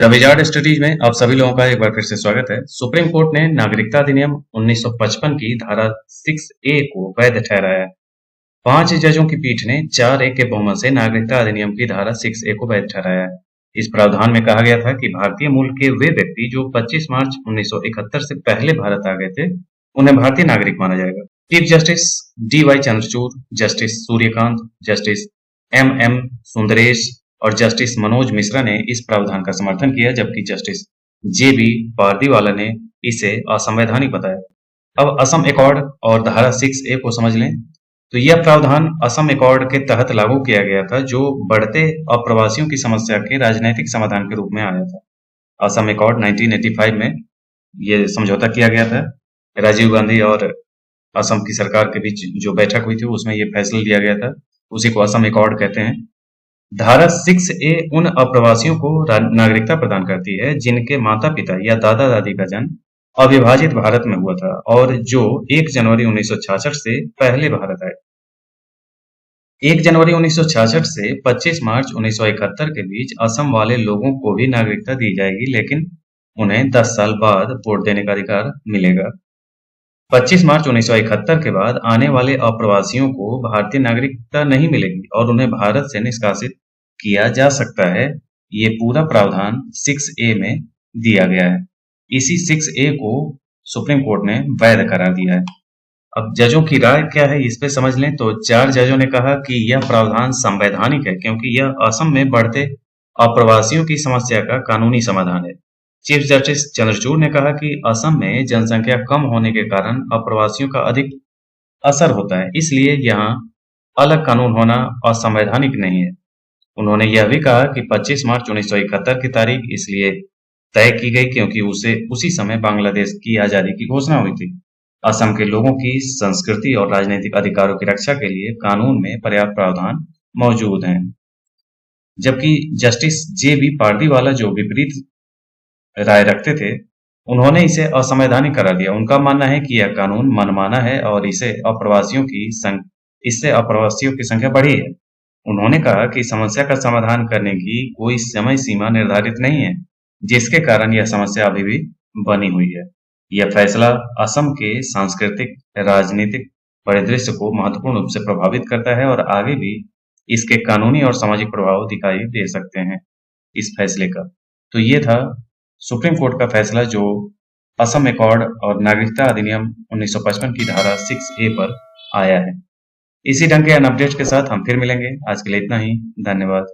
रविजार्ड studies में आप सभी लोगों का एक बार फिर से स्वागत है। सुप्रीम कोर्ट ने नागरिकता अधिनियम 1955 की धारा 6A को वैध ठहराया है। 5 जजों की पीठ ने 4-1 के बहुमत से नागरिकता अधिनियम की धारा 6A को वैध ठहराया है। इस प्रावधान में कहा गया था कि भारतीय मूल के वे व्यक्ति जो 25 मार्च 1971 से पहले भारत आ गए थे, उन्हें भारतीय नागरिक माना जाएगा। Chief justice DY Chandrachud, justice Suryakant, justice MM Sundaresh और जस्टिस मनोज मिश्रा ने इस प्रावधान का समर्थन किया, जबकि जस्टिस JB पारदीवाला ने इसे असंवैधानिक बताया। अब असम एकॉर्ड और धारा 6A को समझ लें तो यह प्रावधान असम एकॉर्ड के तहत लागू किया गया था, जो बढ़ते अप्रवासियों की समस्या के राजनीतिक समाधान के रूप में आया था। असम एकॉर्ड 1985 में ये समझौता किया गया था। राजीव गांधी और असम की सरकार के बीच जो बैठक हुई थी उसमें ये फैसला लिया गया था, उसी को असम एकॉर्ड कहते हैं। धारा 6A उन अप्रवासियों को नागरिकता प्रदान करती है जिनके माता पिता या दादा दादी का जन्म अविभाजित भारत में हुआ था और जो 1 जनवरी 1966 से पहले भारत आए। 1 जनवरी 1966 से 25 मार्च 1971 के बीच असम वाले लोगों को भी नागरिकता दी जाएगी, लेकिन उन्हें 10 साल बाद वोट देने का अधिकार मिलेगा। 25 मार्च 1971 के बाद आने वाले अप्रवासियों को भारतीय नागरिकता नहीं मिलेगी और उन्हें भारत से निष्कासित किया जा सकता है। ये पूरा प्रावधान 6A में दिया गया है। इसी 6A को सुप्रीम कोर्ट ने वैध करार दिया है। अब जजों की राय क्या है इस पे समझ लें तो 4 जजों ने कहा कि यह प्रावधान संवैधानिक है क्योंकि यह असम में बढ़ते अप्रवासियों की समस्या का कानूनी समाधान है। चीफ जस्टिस चंद्रचूड़ ने कहा कि असम में जनसंख्या कम होने के कारण अप्रवासियों का अधिक असर होता है, इसलिए यहाँ अलग कानून होना असंवैधानिक नहीं है। उन्होंने यह भी कहा कि 25 मार्च 1971 की तारीख इसलिए तय की गई क्योंकि उसी समय बांग्लादेश की आजादी की घोषणा हुई थी। असम के लोगों की संस्कृति और राजनीतिक अधिकारों की रक्षा के लिए कानून में पर्याप्त प्रावधान मौजूद हैं। जबकि जस्टिस JB पारदीवाला जो विपरीत राय रखते थे, उन्होंने इसे असंवैधानिक करार दिया। उनका मानना है कि यह कानून मनमाना है और इससे अप्रवासियों की संख्या बढ़ी है। उन्होंने कहा कि समस्या का समाधान करने की कोई समय सीमा निर्धारित नहीं है, जिसके कारण यह समस्या अभी भी बनी हुई है। यह फैसला असम के सांस्कृतिक, राजनीतिक परिदृश्य को महत्वपूर्ण रूप से प्रभावित करता है और आगे भी इसके कानूनी और सामाजिक प्रभाव दिखाई दे सकते हैं इस फैसले का। तो ये था सुप्रीम कोर्ट का फैसला जो असम एकॉर्ड और नागरिकता अधिनियम 1955 की धारा 6A पर आया है। इसी ढंग के अन्य अपडेट्स के साथ हम फिर मिलेंगे। आज के लिए इतना ही। धन्यवाद।